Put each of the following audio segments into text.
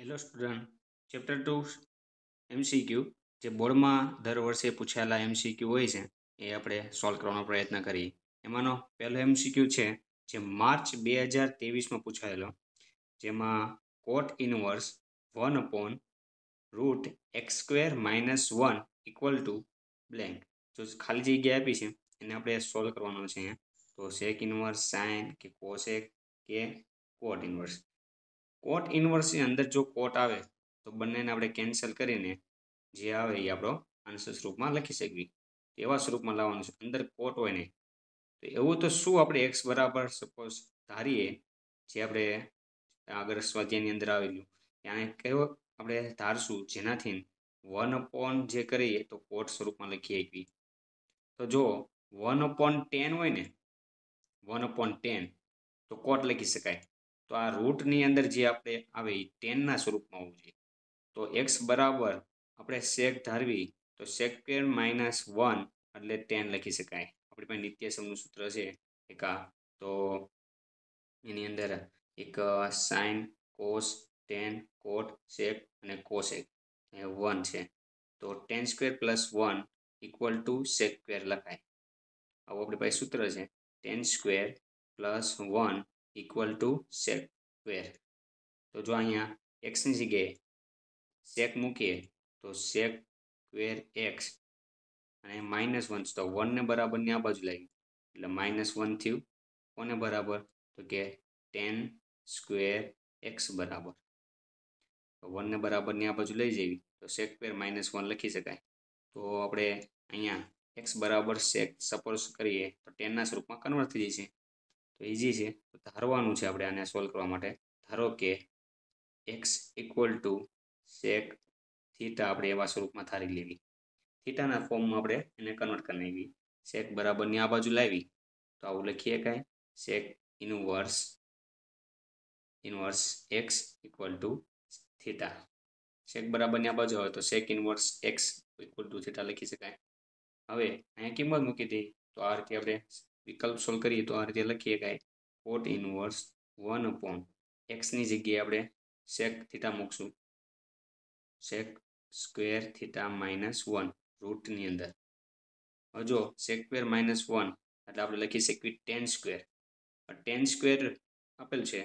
Hello student, chapter 2 MCQ જે બોર્ડમાં દર વર્ષે પૂછાયેલા એમસીક્યુ હોય છે એ આપણે સોલ્વ કરવાનો પ્રયત્ન કરીએ. એમાંનો પહેલો એમસીક્યુ છે જે માર્ચ 2023માં પૂછાયેલો, જેમાં કોટ ઇનવર્સ 1/√x² - 1 = બ્લેન્ક. જો ખાલી જગ્યા આપી છે એને આપણે સોલ્વ કરવાનો છે અહીંયા. તો સેક ઇનવર્સ, સાઇન કે કોસેક કે કોટ ઇનવર્સ. કોટ ઇનવર્સની અંદર જો કોટ આવે તો બંનેને આપણે કેન્સલ કરીને જે આવે એ આપણો આન્સર સ્વરૂપમાં લખી શકીએ. એવા સ્વરૂપમાં લાવવાનું છે, અંદર કોટ હોય નહીં. તો એવું તો શું આપણે એક્સ બરાબર સપોઝ ધારીએ, જે આપણે આગળ સ્વાધ્યાયની અંદર આવેલું ત્યાં કયો આપણે ધારશું જેનાથી 1/, જે કરીએ તો કોટ સ્વરૂપમાં લખી આપીએ. તો જો 1/10 હોય ને, 1/10 તો કોટ લખી શકાય. તો આ રૂટની અંદર જે આપણે આવે એ 10ના સ્વરૂપમાં હોવું જોઈએ. તો એક્સ બરાબર આપણે સેક ધારવી તો sec² - 1 એટલે 10 લખી શકાય. આપણી પાસે નિત્યસમનું સૂત્ર છે એક આ. તો એની અંદર એક સાઇન, કોસ, ટેન, કોટ, સેક અને કોસેક 1 છે. તો 10² + 1 = sec² લખાય. આવું આપણી પાસે સૂત્ર છે. 10² + 1 = sec². તો જો અહીંયા એક્સની જગ્યાએ સેક મૂકીએ તો sec² x અને -1 તો 1 ને બરાબરની આ બાજુ લાવી એટલે -1 થયું. કોને બરાબર? તો કે 10² x બરાબર. તો 1 ને બરાબરની આ બાજુ લઈ જવી તો sec² - 1 લખી શકાય. તો આપણે અહીંયા x બરાબર સેક સપોઝ કરીએ તો 10ના સ્વરૂપમાં કન્વર્ટ થઈ જશે. તો ઇઝી છે. તો ધારવાનું છે આપણે આને સોલ્વ કરવા માટે. ધારો કે x = sec થીટા આપણે એવા સ્વરૂપમાં ધારી લેવી. થીટાના ફોર્મમાં આપણે એને કન્વર્ટ કરી નાખવી. સેક બરાબરની આ બાજુ લાવી તો આવું લખીએ કાંઈ, સેક ઇનવર્સ x = થીટા. સેક બરાબરની આ બાજુ આવે તો સેક ઇનવર્સ x = થીટા લખી શકાય. હવે અહીંયા કિંમત મૂકી દઈએ તો આ રીતે આપણે વિકલ્પ સોલ્વ કરીએ તો આ રીતે લખીએ કાંઈ, કોટ ઇનવર્સ 1/x ની જગ્યાએ આપણે સેક થીટા મૂકશું, sec² થીટા -1 રૂટની અંદર. હવે જો sec² - 1 એટલે આપણે લખી શકીએ 10². 10² આપેલ છે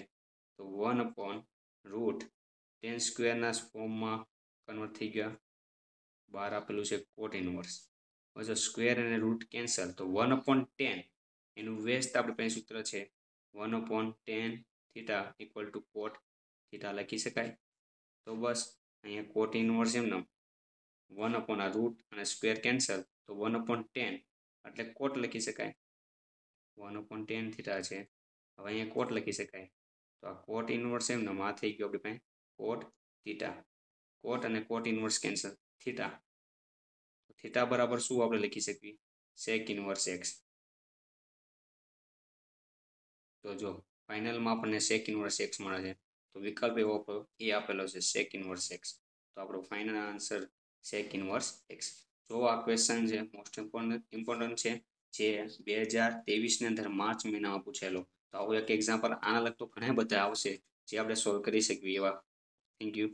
તો 1/√10² ફોર્મમાં કન્વર્ટ થઈ ગયા. બહાર આપેલું છે કોટ ઇનવર્સ. હવે જો સ્ક્વેર અને રૂટ કેન્સલ તો 1/10 એનું વ્યસ્ત આપણી પાસે સૂત્ર છે 1/10 થીટા = કોટ થીટા લખી શકાય. તો બસ અહીંયા કોટ ઇનવર્સ એમને 1/ આ રૂટ અને સ્ક્વેર કેન્સલ તો 1/10 એટલે કોટ લખી શકાય. 1/10 થીટા છે. હવે અહીંયા કોટ લખી શકાય. તો આ કોટ ઇનવર્સ એમને આ થઈ ગયો આપણી પાસે કોટ થીટા. કોટ અને cot inverse cancel, theta. Theta બરાબર શું આપણે લખી શકીએ, સેક ઇનવર્સ x. તો જો ફાઇનલમાં આપણને સેક ઇનવર્સ x મળે છે. તો વિકલ્પ એવો એ આપેલો છે સેક ઇનવર્સ x. તો આપણો ફાઇનલ આન્સર સેક ઇનવર્સ x. જો આ ક્વેશ્ચન છે મોસ્ટ ઇમ્પોર્ટન્ટ છે, જે 2023ની અંદર માર્ચ મહિનામાં પૂછેલો. તો આવું એક એક્ઝામ્પલ આના લગતો ઘણા બધા આવશે જે આપણે સોલ્વ કરી શકીએ એવા. Thank you.